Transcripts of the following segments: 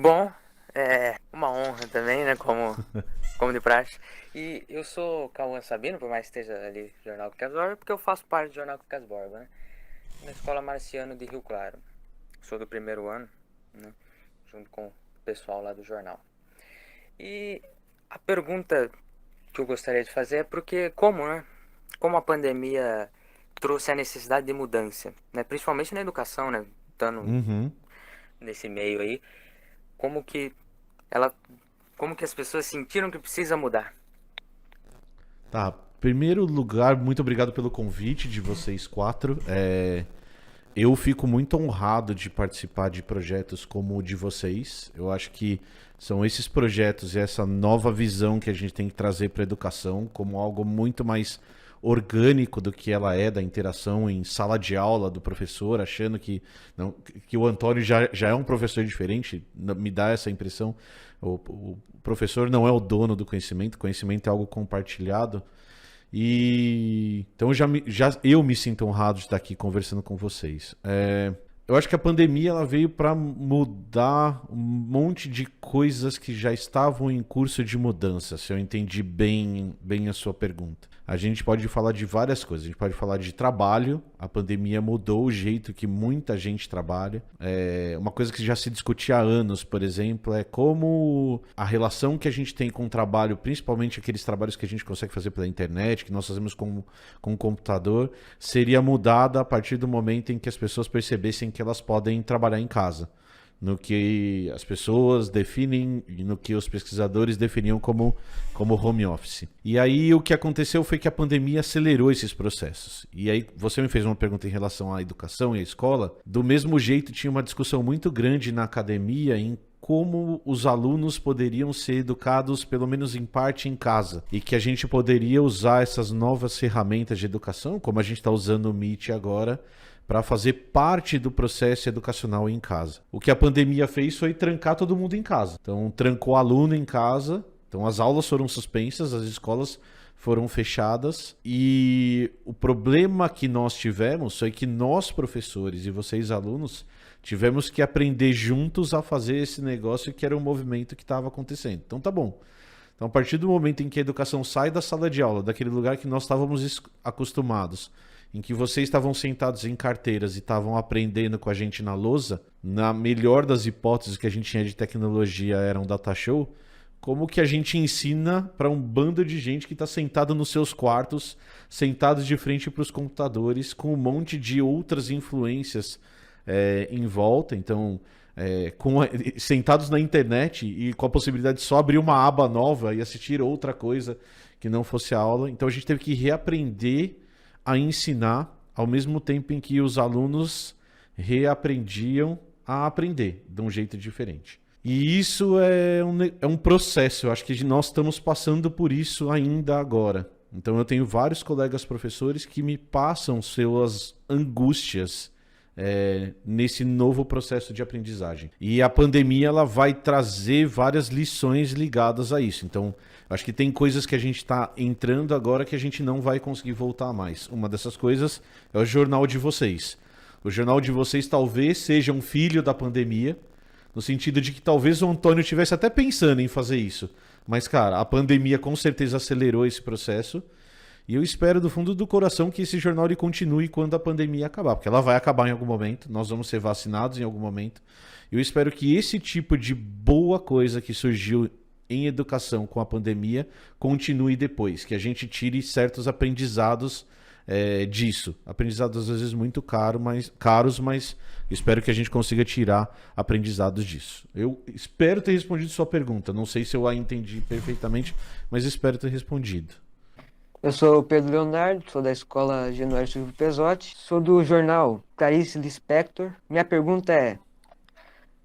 Bom, é uma honra também, né? Como de praxe. E eu sou Cauã Sabino, por mais que esteja ali no Jornal Quincas Borba, porque eu faço parte do Jornal Quincas Borba, né? Na Escola Marciano de Rio Claro. Sou do primeiro ano, né? Junto com o pessoal lá do jornal. E a pergunta que eu gostaria de fazer é porque como, né? Como a pandemia trouxe a necessidade de mudança, né? Principalmente na educação, né? Estando Uhum. nesse meio aí, como que ela, como que as pessoas sentiram que precisa mudar? Tá. Primeiro lugar, muito obrigado pelo convite de vocês quatro. Eu fico muito honrado de participar de projetos como o de vocês. Eu acho que são esses projetos e essa nova visão que a gente tem que trazer para a educação como algo muito mais orgânico do que ela é da interação em sala de aula do professor, achando que, não, que o Antônio já é um professor diferente, me dá essa impressão. O professor não é o dono do conhecimento, o conhecimento é algo compartilhado. E então já eu me sinto honrado de estar aqui conversando com vocês. Eu acho que a pandemia ela veio para mudar um monte de coisas que já estavam em curso de mudança, se eu entendi bem a sua pergunta. A gente pode falar de várias coisas. A gente pode falar de trabalho. A pandemia mudou o jeito que muita gente trabalha. Uma coisa que já se discutia há anos, por exemplo, é como a relação que a gente tem com o trabalho, principalmente aqueles trabalhos que a gente consegue fazer pela internet, que nós fazemos com o computador, seria mudada a partir do momento em que as pessoas percebessem que elas podem trabalhar em casa, no que as pessoas definem e no que os pesquisadores definiam como home office. E aí o que aconteceu foi que a pandemia acelerou esses processos. E aí você me fez uma pergunta em relação à educação e à escola. Do mesmo jeito, tinha uma discussão muito grande na academia em como os alunos poderiam ser educados, pelo menos em parte, em casa. E que a gente poderia usar essas novas ferramentas de educação, como a gente está usando o Meet agora, para fazer parte do processo educacional em casa. O que a pandemia fez foi trancar todo mundo em casa. Então, trancou o aluno em casa, então as aulas foram suspensas, as escolas foram fechadas e o problema que nós tivemos foi que nós, professores e vocês, alunos, tivemos que aprender juntos a fazer esse negócio que era um movimento que estava acontecendo. Então, tá bom. Então, a partir do momento em que a educação sai da sala de aula, daquele lugar que nós estávamos acostumados, em que vocês estavam sentados em carteiras e estavam aprendendo com a gente na lousa, na melhor das hipóteses que a gente tinha de tecnologia era um data show, como que a gente ensina para um bando de gente que está sentado nos seus quartos, sentados de frente para os computadores, com um monte de outras influências em volta, então sentados na internet e com a possibilidade de só abrir uma aba nova e assistir outra coisa que não fosse a aula. Então a gente teve que reaprender a ensinar ao mesmo tempo em que os alunos reaprendiam a aprender de um jeito diferente. E isso é um processo, eu acho que nós estamos passando por isso ainda agora. Então eu tenho vários colegas professores que me passam suas angústias nesse novo processo de aprendizagem. E a pandemia ela vai trazer várias lições ligadas a isso. Então, acho que tem coisas que a gente está entrando agora que a gente não vai conseguir voltar mais. Uma dessas coisas é o jornal de vocês. O jornal de vocês talvez seja um filho da pandemia, no sentido de que talvez o Antônio estivesse até pensando em fazer isso. Mas, cara, a pandemia com certeza acelerou esse processo. E eu espero do fundo do coração que esse jornal ele continue quando a pandemia acabar, porque ela vai acabar em algum momento, nós vamos ser vacinados em algum momento. Eu espero que esse tipo de boa coisa que surgiu em educação com a pandemia continue depois, que a gente tire certos aprendizados disso. Aprendizados às vezes muito caros, mas espero que a gente consiga tirar aprendizados disso. Eu espero ter respondido sua pergunta. Não sei se eu a entendi perfeitamente, mas espero ter respondido. Eu sou o Pedro Leonardo, sou da Escola Januário Silvio Pesotti, sou do jornal Clarice Lispector. Minha pergunta é: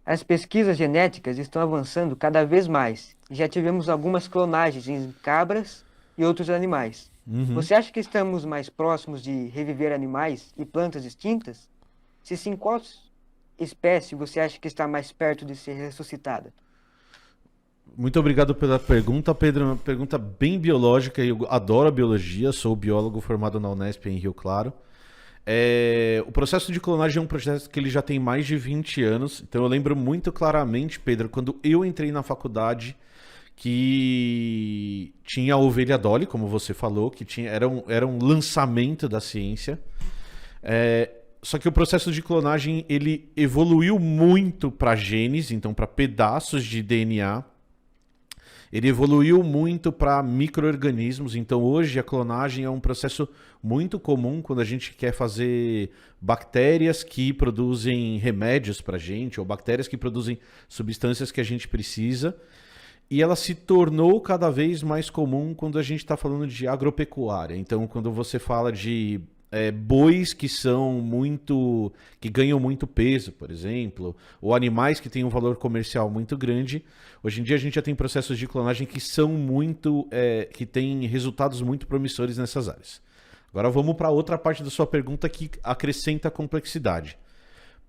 as pesquisas genéticas estão avançando cada vez mais. Já tivemos algumas clonagens em cabras e outros animais. Uhum. Você acha que estamos mais próximos de reviver animais e plantas extintas? Se sim, qual espécie você acha que está mais perto de ser ressuscitada? Muito obrigado pela pergunta, Pedro. Uma pergunta bem biológica. Eu adoro a biologia, sou biólogo formado na Unesp em Rio Claro. O processo de clonagem é um processo que ele já tem mais de 20 anos. Então eu lembro muito claramente, Pedro, quando eu entrei na faculdade, que tinha a ovelha Dolly, como você falou, que era um lançamento da ciência. Só que o processo de clonagem ele evoluiu muito para genes, então para pedaços de DNA. Ele evoluiu muito para micro-organismos, então hoje a clonagem é um processo muito comum quando a gente quer fazer bactérias que produzem remédios para a gente, ou bactérias que produzem substâncias que a gente precisa. E ela se tornou cada vez mais comum quando a gente está falando de agropecuária. Então, quando você fala de bois que ganham muito peso, por exemplo, ou animais que têm um valor comercial muito grande, hoje em dia a gente já tem processos de clonagem que que têm resultados muito promissores nessas áreas. Agora vamos para outra parte da sua pergunta que acrescenta complexidade.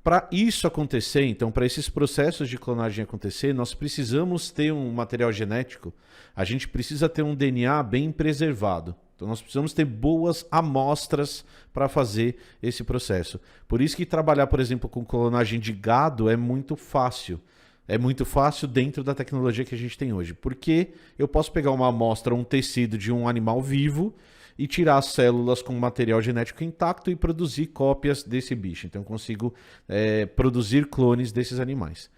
Para isso acontecer, então, para esses processos de clonagem acontecer, nós precisamos ter um material genético, a gente precisa ter um DNA bem preservado. Então nós precisamos ter boas amostras para fazer esse processo. Por isso que trabalhar, por exemplo, com clonagem de gado é muito fácil. É muito fácil dentro da tecnologia que a gente tem hoje. Porque eu posso pegar uma amostra, um tecido de um animal vivo e tirar as células com material genético intacto e produzir cópias desse bicho. Então eu consigo produzir clones desses animais.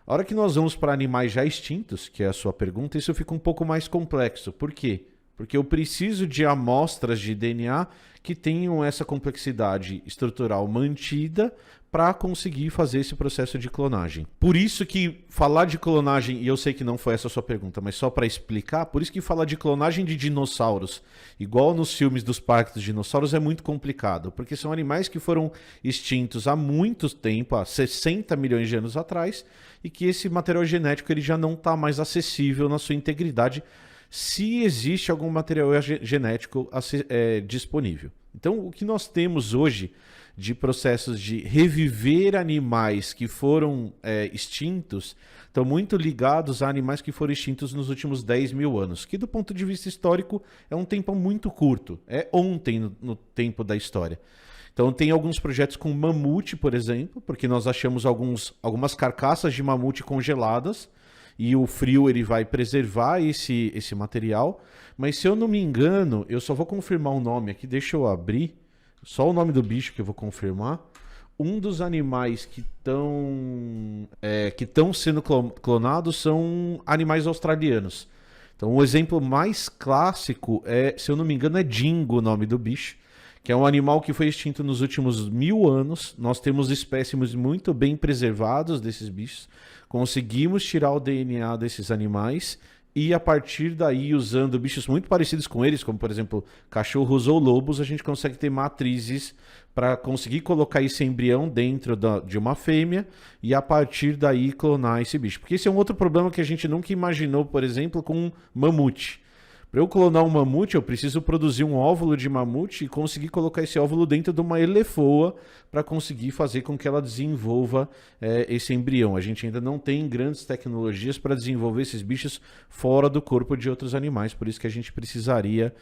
A hora que nós vamos para animais já extintos, que é a sua pergunta, isso fica um pouco mais complexo. Por quê? Porque eu preciso de amostras de DNA que tenham essa complexidade estrutural mantida para conseguir fazer esse processo de clonagem. Por isso que falar de clonagem, e eu sei que não foi essa a sua pergunta, mas só para explicar, por isso que falar de clonagem de dinossauros, igual nos filmes dos parques dos dinossauros, é muito complicado, porque são animais que foram extintos há muito tempo, há 60 milhões de anos atrás, e que esse material genético ele já não está mais acessível na sua integridade, se existe algum material genético disponível. Então, o que nós temos hoje de processos de reviver animais que foram extintos estão muito ligados a animais que foram extintos nos últimos 10 mil anos, que do ponto de vista histórico é um tempo muito curto, é ontem no tempo da história. Então tem alguns projetos com mamute, por exemplo, porque nós achamos algumas carcaças de mamute congeladas, e o frio ele vai preservar esse material. Mas se eu não me engano, eu só vou confirmar o nome aqui, deixa eu abrir, só o nome do bicho que eu vou confirmar. Um dos animais que estão sendo clonados são animais australianos. Então o exemplo mais clássico se eu não me engano, é dingo o nome do bicho, que é um animal que foi extinto nos últimos 1000 anos. Nós temos espécimes muito bem preservados desses bichos. Conseguimos tirar o DNA desses animais e a partir daí, usando bichos muito parecidos com eles, como por exemplo cachorros ou lobos, a gente consegue ter matrizes para conseguir colocar esse embrião dentro de uma fêmea e a partir daí clonar esse bicho. Porque esse é um outro problema que a gente nunca imaginou, por exemplo, com um mamute. Para eu clonar um mamute, eu preciso produzir um óvulo de mamute e conseguir colocar esse óvulo dentro de uma elefoa para conseguir fazer com que ela desenvolva esse embrião. A gente ainda não tem grandes tecnologias para desenvolver esses bichos fora do corpo de outros animais, por isso que a gente precisaria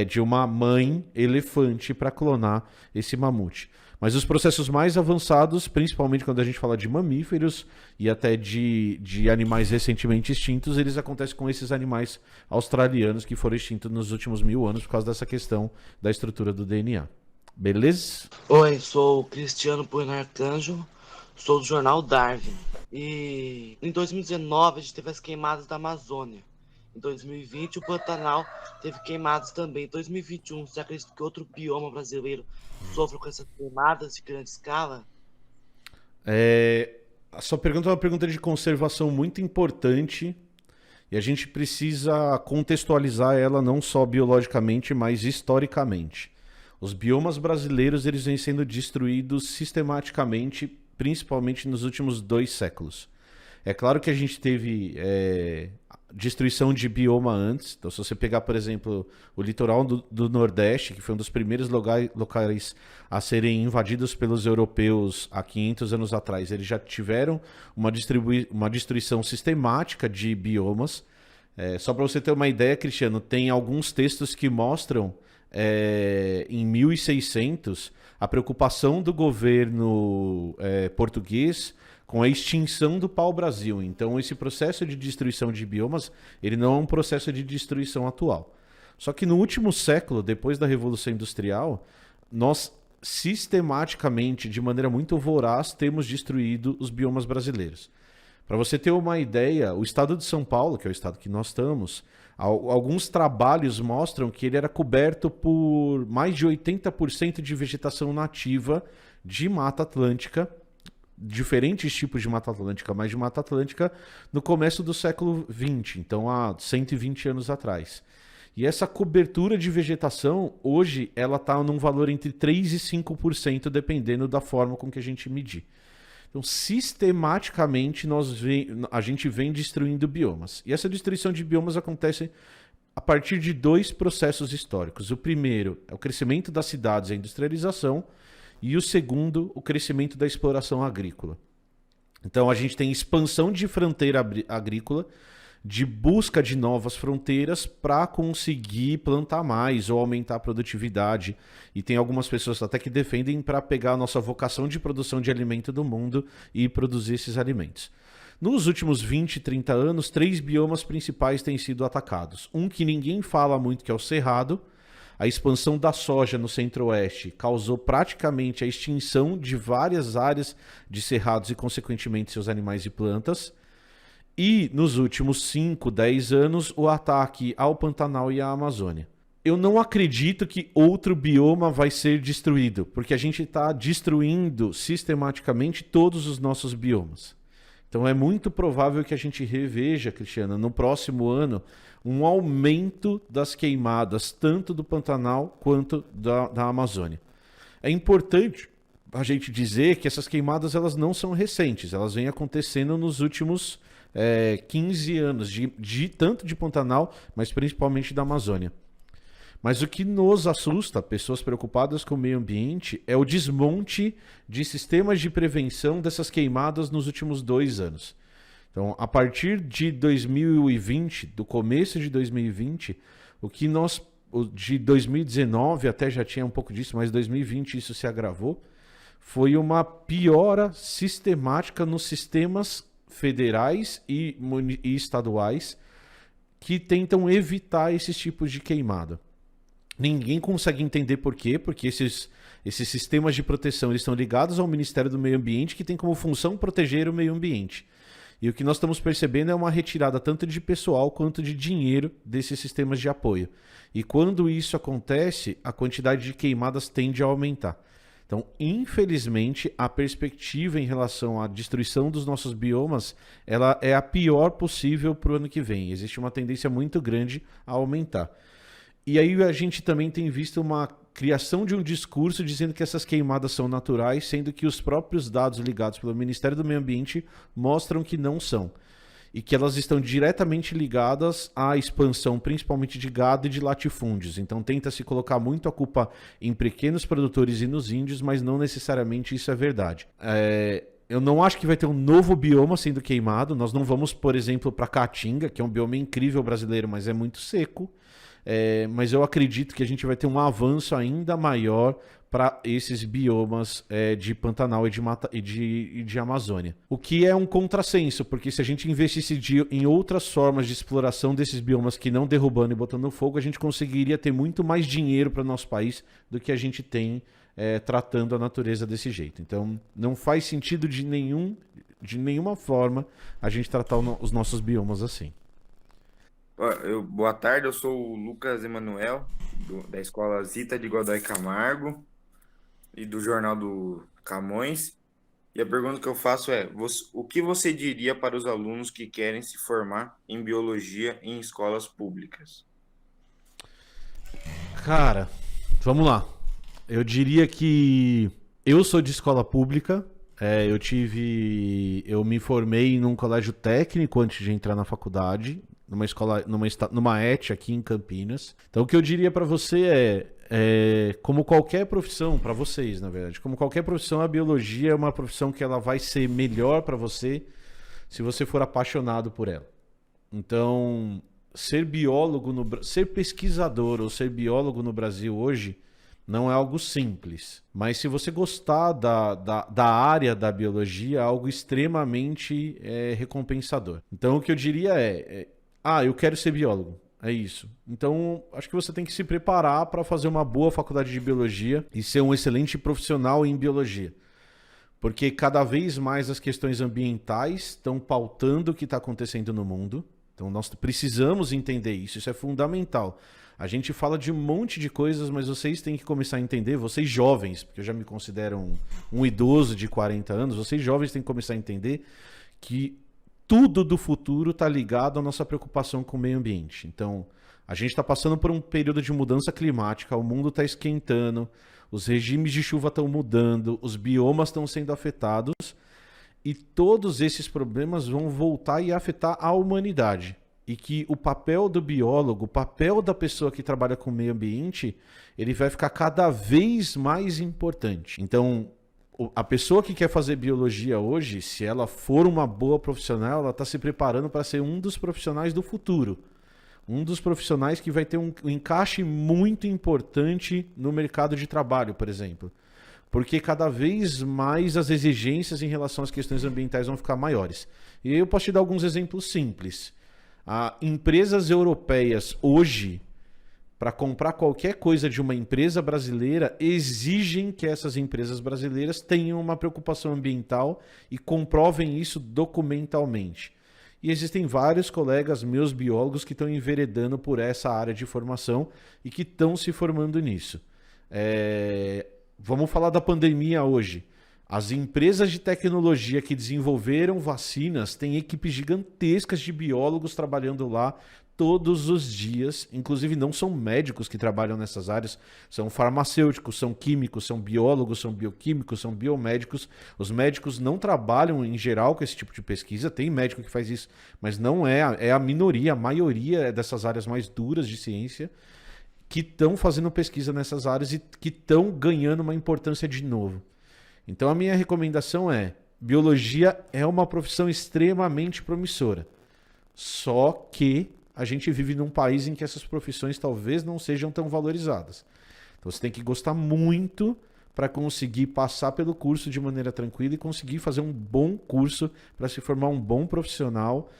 de uma mãe elefante para clonar esse mamute. Mas os processos mais avançados, principalmente quando a gente fala de mamíferos e até de animais recentemente extintos, eles acontecem com esses animais australianos que foram extintos nos últimos 1000 anos por causa dessa questão da estrutura do DNA. Beleza? Oi, sou o Cristiano Bueno Arcanjo, sou do jornal Darwin. E em 2019 a gente teve as queimadas da Amazônia. Em 2020 o Pantanal teve queimadas também. Em 2021, você acredita que outro bioma brasileiro sofre com essas queimadas de grande escala? A sua pergunta é uma pergunta de conservação muito importante e a gente precisa contextualizar ela não só biologicamente, mas historicamente. Os biomas brasileiros eles vêm sendo destruídos sistematicamente, principalmente nos últimos 2 séculos. É claro que a gente teve destruição de bioma antes. Então, se você pegar, por exemplo, o litoral do Nordeste, que foi um dos primeiros locais a serem invadidos pelos europeus há 500 anos atrás, eles já tiveram uma destruição sistemática de biomas. Só para você ter uma ideia, Cristiano, tem alguns textos que mostram em 1600, a preocupação do governo português com a extinção do pau-brasil. Então, esse processo de destruição de biomas, ele não é um processo de destruição atual. Só que no último século, depois da Revolução Industrial, nós sistematicamente, de maneira muito voraz, temos destruído os biomas brasileiros. Para você ter uma ideia, o estado de São Paulo, que é o estado que nós estamos, alguns trabalhos mostram que ele era coberto por mais de 80% de vegetação nativa de Mata Atlântica, diferentes tipos de Mata Atlântica, mas de Mata Atlântica no começo do século XX, então há 120 anos atrás. E essa cobertura de vegetação, hoje, ela está num valor entre 3% e 5%, dependendo da forma com que a gente medir. Então, sistematicamente, a gente vem destruindo biomas. E essa destruição de biomas acontece a partir de 2 processos históricos. O primeiro é o crescimento das cidades e a industrialização, e o segundo, o crescimento da exploração agrícola. Então, a gente tem expansão de fronteira agrícola, de busca de novas fronteiras para conseguir plantar mais ou aumentar a produtividade. E tem algumas pessoas até que defendem para pegar a nossa vocação de produção de alimento do mundo e produzir esses alimentos. Nos últimos 20, 30 anos, 3 biomas principais têm sido atacados. Um que ninguém fala muito, que é o Cerrado. A expansão da soja no centro-oeste causou praticamente a extinção de várias áreas de cerrados e, consequentemente, seus animais e plantas. E, nos últimos 5, 10 anos, o ataque ao Pantanal e à Amazônia. Eu não acredito que outro bioma vai ser destruído, porque a gente está destruindo sistematicamente todos os nossos biomas. Então é muito provável que a gente reveja, Cristiana, no próximo ano, um aumento das queimadas, tanto do Pantanal quanto da Amazônia. É importante a gente dizer que essas queimadas elas não são recentes, elas vêm acontecendo nos últimos 15 anos, tanto de Pantanal, mas principalmente da Amazônia. Mas o que nos assusta, pessoas preocupadas com o meio ambiente, é o desmonte de sistemas de prevenção dessas queimadas nos últimos 2 anos. Então, a partir de 2020, do começo de 2020, de 2019 até já tinha um pouco disso, mas 2020 isso se agravou, foi uma piora sistemática nos sistemas federais e estaduais que tentam evitar esses tipos de queimada. Ninguém consegue entender por quê, porque esses sistemas de proteção eles estão ligados ao Ministério do Meio Ambiente, que tem como função proteger o meio ambiente. E o que nós estamos percebendo é uma retirada tanto de pessoal quanto de dinheiro desses sistemas de apoio. E quando isso acontece, a quantidade de queimadas tende a aumentar. Então, infelizmente, a perspectiva em relação à destruição dos nossos biomas, ela é a pior possível para o ano que vem. Existe uma tendência muito grande a aumentar. E aí a gente também tem visto uma criação de um discurso dizendo que essas queimadas são naturais, sendo que os próprios dados ligados pelo Ministério do Meio Ambiente mostram que não são. E que elas estão diretamente ligadas à expansão, principalmente de gado e de latifúndios. Então tenta-se colocar muito a culpa em pequenos produtores e nos índios, mas não necessariamente isso é verdade. Eu não acho que vai ter um novo bioma sendo queimado. Nós não vamos, por exemplo, para Caatinga, que é um bioma incrível brasileiro, mas é muito seco. Mas eu acredito que a gente vai ter um avanço ainda maior para esses biomas de Pantanal e de Amazônia. O que é um contrassenso, porque se a gente investisse em outras formas de exploração desses biomas que não derrubando e botando fogo, a gente conseguiria ter muito mais dinheiro para o nosso país do que a gente tem tratando a natureza desse jeito. Então não faz sentido de nenhuma forma a gente tratar os nossos biomas assim. Boa tarde, eu sou o Lucas Emanuel, da Escola Zita de Godoy Camargo e do Jornal do Camões. E a pergunta que eu faço é, o que você diria para os alunos que querem se formar em biologia em escolas públicas? Cara, vamos lá. Eu diria que eu sou de escola pública. Eu me formei num colégio técnico antes de entrar na faculdade, numa ET aqui em Campinas. Então o que eu diria para você como qualquer profissão, para vocês na verdade, como qualquer profissão, a biologia é uma profissão que ela vai ser melhor para você se você for apaixonado por ela. Então ser biólogo, ser pesquisador ou ser biólogo no Brasil hoje não é algo simples. Mas se você gostar da área da biologia, é algo extremamente recompensador. Então o que eu diria eu quero ser biólogo. É isso. Então, acho que você tem que se preparar para fazer uma boa faculdade de biologia e ser um excelente profissional em biologia. Porque cada vez mais as questões ambientais estão pautando o que está acontecendo no mundo. Então, nós precisamos entender isso. Isso é fundamental. A gente fala de um monte de coisas, mas vocês têm que começar a entender, vocês jovens, porque eu já me considero um idoso de 40 anos, vocês jovens têm que começar a entender que tudo do futuro está ligado à nossa preocupação com o meio ambiente. Então, a gente está passando por um período de mudança climática, o mundo está esquentando, os regimes de chuva estão mudando, os biomas estão sendo afetados e todos esses problemas vão voltar e afetar a humanidade. E que o papel do biólogo, o papel da pessoa que trabalha com o meio ambiente, ele vai ficar cada vez mais importante. Então, a pessoa que quer fazer biologia hoje, se ela for uma boa profissional, ela está se preparando para ser um dos profissionais do futuro. Um dos profissionais que vai ter um encaixe muito importante no mercado de trabalho, por exemplo. Porque cada vez mais as exigências em relação às questões ambientais vão ficar maiores. E eu posso te dar alguns exemplos simples. Empresas europeias hoje, para comprar qualquer coisa de uma empresa brasileira, exigem que essas empresas brasileiras tenham uma preocupação ambiental e comprovem isso documentalmente. E existem vários colegas meus biólogos que estão enveredando por essa área de formação e que estão se formando nisso. Vamos falar da pandemia hoje. As empresas de tecnologia que desenvolveram vacinas têm equipes gigantescas de biólogos trabalhando lá todos os dias. Inclusive não são médicos que trabalham nessas áreas, são farmacêuticos, são químicos, são biólogos, são bioquímicos, são biomédicos. Os médicos não trabalham em geral com esse tipo de pesquisa, tem médico que faz isso, mas não é a minoria, a maioria é dessas áreas mais duras de ciência que estão fazendo pesquisa nessas áreas e que estão ganhando uma importância de novo. Então a minha recomendação biologia é uma profissão extremamente promissora. Só que a gente vive num país em que essas profissões talvez não sejam tão valorizadas. Então você tem que gostar muito para conseguir passar pelo curso de maneira tranquila e conseguir fazer um bom curso para se formar um bom profissional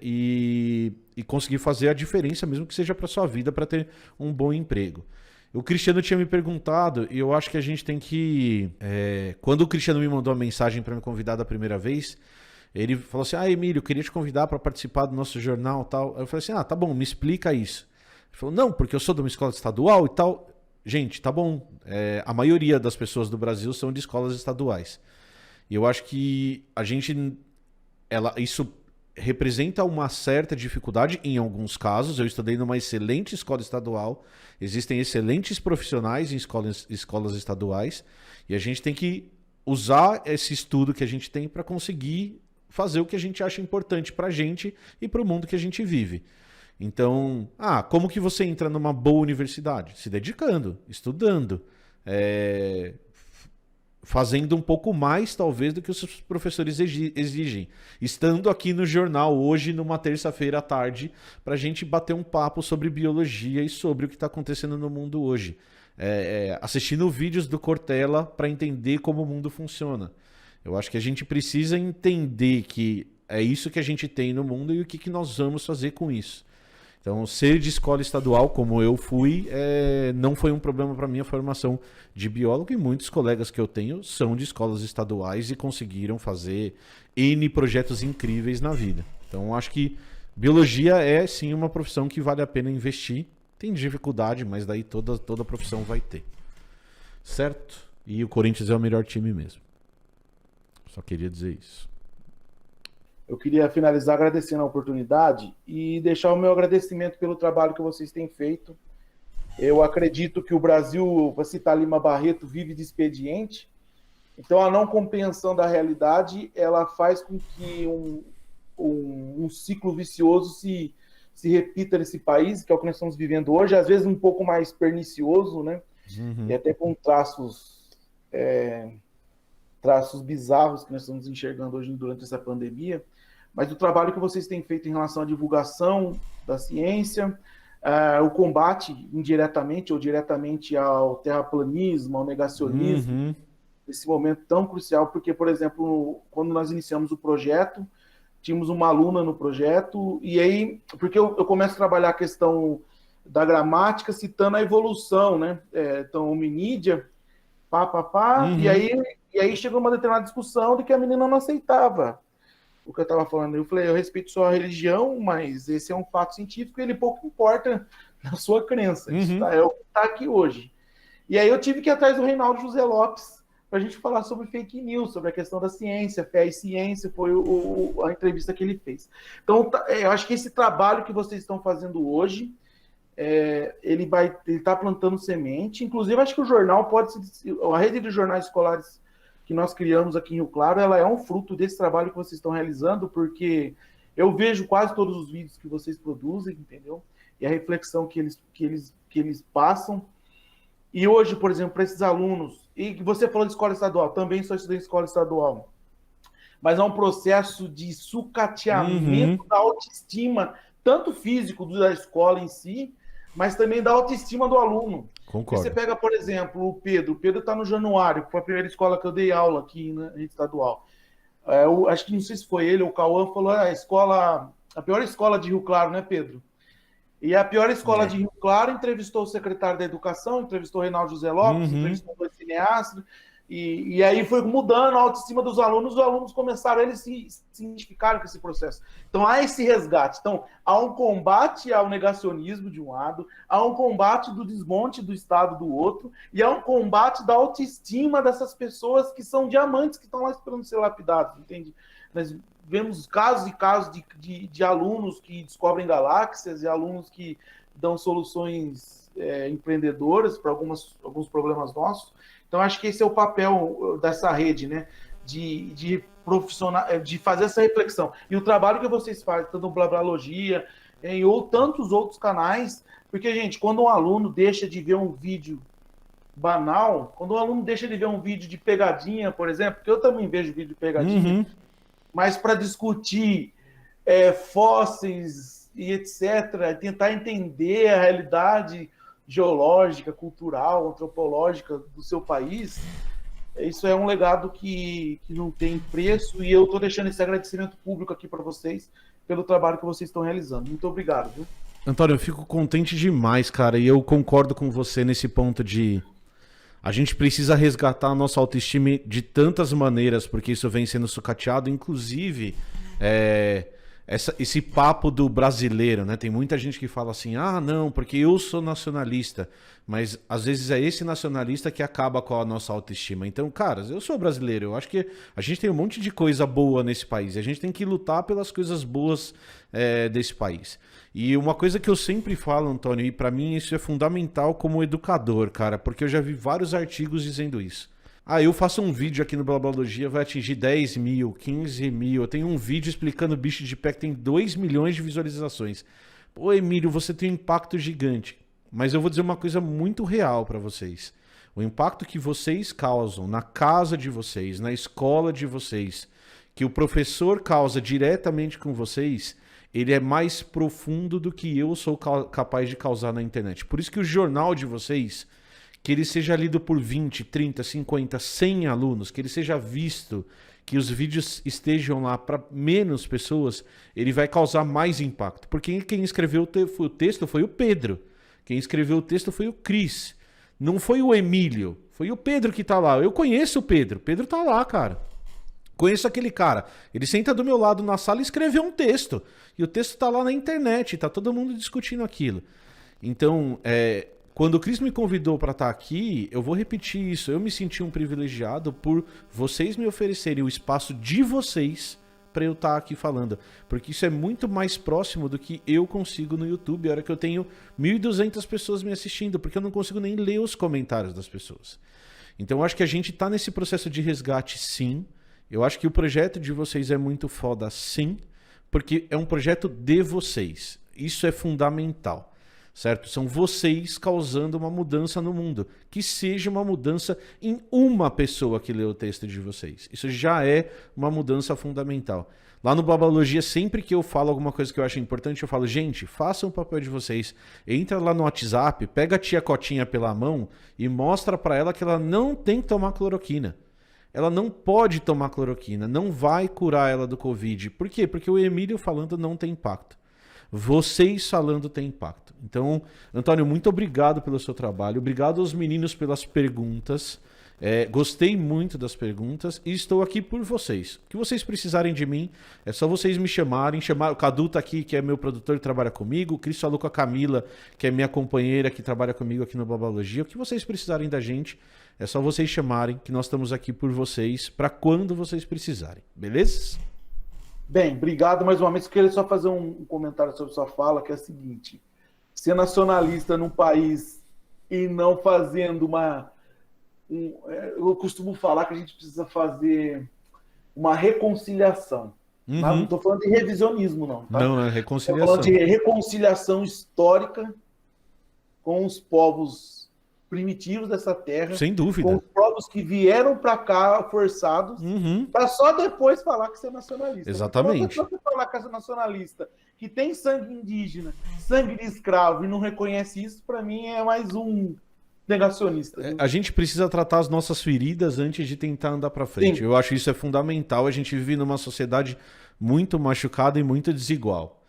e conseguir fazer a diferença, mesmo que seja para sua vida, para ter um bom emprego. O Cristiano tinha me perguntado, e eu acho que a gente tem que... quando o Cristiano me mandou a mensagem para me convidar da primeira vez, ele falou assim, Emílio, eu queria te convidar para participar do nosso jornal e tal. Eu falei assim, tá bom, me explica isso. Ele falou, não, porque eu sou de uma escola estadual e tal. Gente, tá bom, a maioria das pessoas do Brasil são de escolas estaduais. E eu acho que isso representa uma certa dificuldade em alguns casos. Eu estudei numa excelente escola estadual, existem excelentes profissionais em escolas estaduais, e a gente tem que usar esse estudo que a gente tem para conseguir fazer o que a gente acha importante para a gente e para o mundo que a gente vive. Então, como que você entra numa boa universidade? Se dedicando, estudando, fazendo um pouco mais, talvez, do que os seus professores exigem. Estando aqui no jornal hoje, numa terça-feira à tarde, para a gente bater um papo sobre biologia e sobre o que está acontecendo no mundo hoje. Assistindo vídeos do Cortella para entender como o mundo funciona. Eu acho que a gente precisa entender que é isso que a gente tem no mundo e o que nós vamos fazer com isso. Então, ser de escola estadual, como eu fui, não foi um problema para minha formação de biólogo, e muitos colegas que eu tenho são de escolas estaduais e conseguiram fazer N projetos incríveis na vida. Então, acho que biologia é, sim, uma profissão que vale a pena investir. Tem dificuldade, mas daí toda profissão vai ter. Certo? E o Corinthians é o melhor time mesmo. Só queria dizer isso. Eu queria finalizar agradecendo a oportunidade e deixar o meu agradecimento pelo trabalho que vocês têm feito. Eu acredito que o Brasil, para citar Lima Barreto, vive de expediente. Então, a não compreensão da realidade, ela faz com que um ciclo vicioso se repita nesse país, que é o que nós estamos vivendo hoje, às vezes um pouco mais pernicioso, né? Uhum. E até com traços bizarros que nós estamos enxergando hoje durante essa pandemia. mas o trabalho que vocês têm feito em relação à divulgação da ciência, o combate indiretamente ou diretamente ao terraplanismo, ao negacionismo, nesse momento tão crucial, porque, por exemplo, quando nós iniciamos o projeto, tínhamos uma aluna no projeto, e aí, porque eu começo a trabalhar a questão da gramática citando a evolução, né? Então, hominídea, e aí chegou uma determinada discussão de que a menina não aceitava o que eu estava falando. Eu falei, eu respeito sua religião, mas esse é um fato científico e ele pouco importa na sua crença. Isso é o que está aqui hoje. E aí eu tive que ir atrás do Reinaldo José Lopes para a gente falar sobre fake news, sobre a questão da ciência, fé e ciência, foi a entrevista que ele fez. Então, eu acho que esse trabalho que vocês estão fazendo hoje, ele está plantando semente. Inclusive, acho que o jornal a rede de jornais escolares que nós criamos aqui em Rio Claro, ela é um fruto desse trabalho que vocês estão realizando, porque eu vejo quase todos os vídeos que vocês produzem, entendeu? E a reflexão que eles passam. E hoje, por exemplo, para esses alunos, e você falou de escola estadual, também sou estudante de escola estadual, mas é um processo de sucateamento da autoestima, tanto físico da escola em si, mas também da autoestima do aluno. Concordo. Você pega, por exemplo, o Pedro está no Januário, que foi a primeira escola que eu dei aula aqui na rede estadual. Acho que não sei se foi ele ou o Cauã, falou a pior escola de Rio Claro, né, Pedro? E a pior escola de Rio Claro entrevistou o secretário da Educação, entrevistou o Reinaldo José Lopes, entrevistou dois cineastas, e aí foi mudando a autoestima dos alunos, os alunos começaram, eles se identificaram com esse processo. Então há esse resgate. Então há um combate ao negacionismo de um lado, há um combate do desmonte do Estado do outro, e há um combate da autoestima dessas pessoas que são diamantes, que estão lá esperando ser lapidados, entende? Nós vemos casos e casos de alunos que descobrem galáxias e alunos que dão soluções empreendedoras para alguns problemas nossos. Então, acho que esse é o papel dessa rede, né? De fazer essa reflexão. E o trabalho que vocês fazem, tanto no Blablalogia, ou tantos outros canais, porque, gente, quando um aluno deixa de ver um vídeo banal, quando um aluno deixa de ver um vídeo de pegadinha, por exemplo, porque eu também vejo vídeo de pegadinha, mas para discutir fósseis e etc., tentar entender a realidade geológica, cultural, antropológica do seu país, isso é um legado que não tem preço, e eu estou deixando esse agradecimento público aqui para vocês pelo trabalho que vocês estão realizando. Muito obrigado, viu? Antônio, eu fico contente demais, cara, e eu concordo com você nesse ponto de a gente precisa resgatar a nossa autoestima de tantas maneiras, porque isso vem sendo sucateado, inclusive esse papo do brasileiro, né? Tem muita gente que fala assim, não, porque eu sou nacionalista, mas às vezes é esse nacionalista que acaba com a nossa autoestima. Então, caras, eu sou brasileiro, eu acho que a gente tem um monte de coisa boa nesse país, e a gente tem que lutar pelas coisas boas desse país. E uma coisa que eu sempre falo, Antônio, e pra mim isso é fundamental como educador, cara, porque eu já vi vários artigos dizendo isso. Eu faço um vídeo aqui no Blablalogia, vai atingir 10 mil, 15 mil. Eu tenho um vídeo explicando bicho de pé que tem 2 milhões de visualizações. Pô, Emílio, você tem um impacto gigante. Mas eu vou dizer uma coisa muito real pra vocês. O impacto que vocês causam na casa de vocês, na escola de vocês, que o professor causa diretamente com vocês, ele é mais profundo do que eu sou capaz de causar na internet. Por isso que o jornal de vocês, que ele seja lido por 20, 30, 50, 100 alunos, que ele seja visto, que os vídeos estejam lá para menos pessoas, ele vai causar mais impacto. Porque quem escreveu o texto foi o Pedro. Quem escreveu o texto foi o Cris. Não foi o Emílio. Foi o Pedro que tá lá. Eu conheço o Pedro. Pedro tá lá, cara. Conheço aquele cara. Ele senta do meu lado na sala e escreveu um texto. E o texto tá lá na internet. Tá todo mundo discutindo aquilo. Então, quando o Cris me convidou para estar aqui, eu vou repetir isso. Eu me senti um privilegiado por vocês me oferecerem o espaço de vocês para eu estar aqui falando. Porque isso é muito mais próximo do que eu consigo no YouTube, a hora que eu tenho 1.200 pessoas me assistindo, porque eu não consigo nem ler os comentários das pessoas. Então eu acho que a gente está nesse processo de resgate, sim. Eu acho que o projeto de vocês é muito foda, sim, porque é um projeto de vocês. Isso é fundamental. Certo? São vocês causando uma mudança no mundo. Que seja uma mudança em uma pessoa que lê o texto de vocês. Isso já é uma mudança fundamental. Lá no Babalogia, sempre que eu falo alguma coisa que eu acho importante, eu falo, gente, façam o papel de vocês. Entra lá no WhatsApp, pega a tia Cotinha pela mão e mostra pra ela que ela não tem que tomar cloroquina. Ela não pode tomar cloroquina, não vai curar ela do Covid. Por quê? Porque o Emílio falando não tem impacto. Vocês falando tem impacto. Então, Antônio, muito obrigado pelo seu trabalho. Obrigado aos meninos pelas perguntas. Gostei muito das perguntas e estou aqui por vocês. O que vocês precisarem de mim, é só vocês me chamarem. O Cadu tá aqui, que é meu produtor, que trabalha comigo. O Cris falou com a Camila, que é minha companheira, que trabalha comigo aqui no Babalogia. O que vocês precisarem da gente, é só vocês chamarem, que nós estamos aqui por vocês, para quando vocês precisarem. Beleza? Bem, obrigado mais uma vez. Eu queria só fazer um comentário sobre sua fala, que é o seguinte: ser nacionalista num país e não fazendo eu costumo falar que a gente precisa fazer uma reconciliação. Uhum. Tá? Não estou falando de revisionismo, não. Tá? Não, é Estou reconciliação. falando de reconciliação histórica com os povos primitivos dessa terra, Sem dúvida. com os povos que vieram para cá forçados, Uhum. para só depois falar que você é nacionalista. Exatamente. Quando você falar que você é nacionalista, que tem sangue indígena, sangue de escravo e não reconhece isso, para mim é mais um negacionista. A gente precisa tratar as nossas feridas antes de tentar andar para frente. Sim. Eu acho isso é fundamental. A gente vive numa sociedade muito machucada e muito desigual.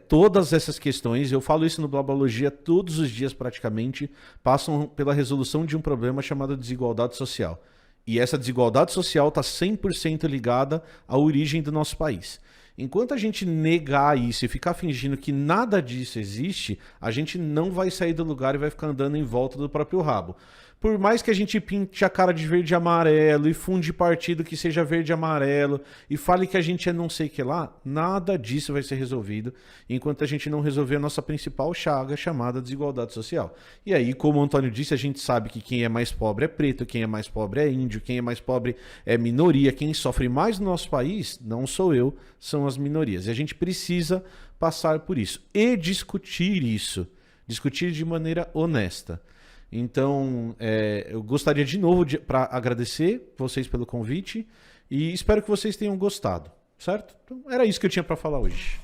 Todas essas questões, eu falo isso no Babalogia todos os dias praticamente, passam pela resolução de um problema chamado desigualdade social. E essa desigualdade social está 100% ligada à origem do nosso país. Enquanto a gente negar isso e ficar fingindo que nada disso existe, a gente não vai sair do lugar e vai ficar andando em volta do próprio rabo. Por mais que a gente pinte a cara de verde e amarelo e funde partido que seja verde e amarelo e fale que a gente é não sei o que lá, nada disso vai ser resolvido enquanto a gente não resolver a nossa principal chaga, chamada desigualdade social. E aí, como o Antônio disse, a gente sabe que quem é mais pobre é preto, quem é mais pobre é índio, quem é mais pobre é minoria, quem sofre mais no nosso país, não sou eu, são as minorias. E a gente precisa passar por isso e discutir isso, discutir de maneira honesta. Então, eu gostaria de novo para agradecer vocês pelo convite e espero que vocês tenham gostado, certo? Então, era isso que eu tinha para falar hoje.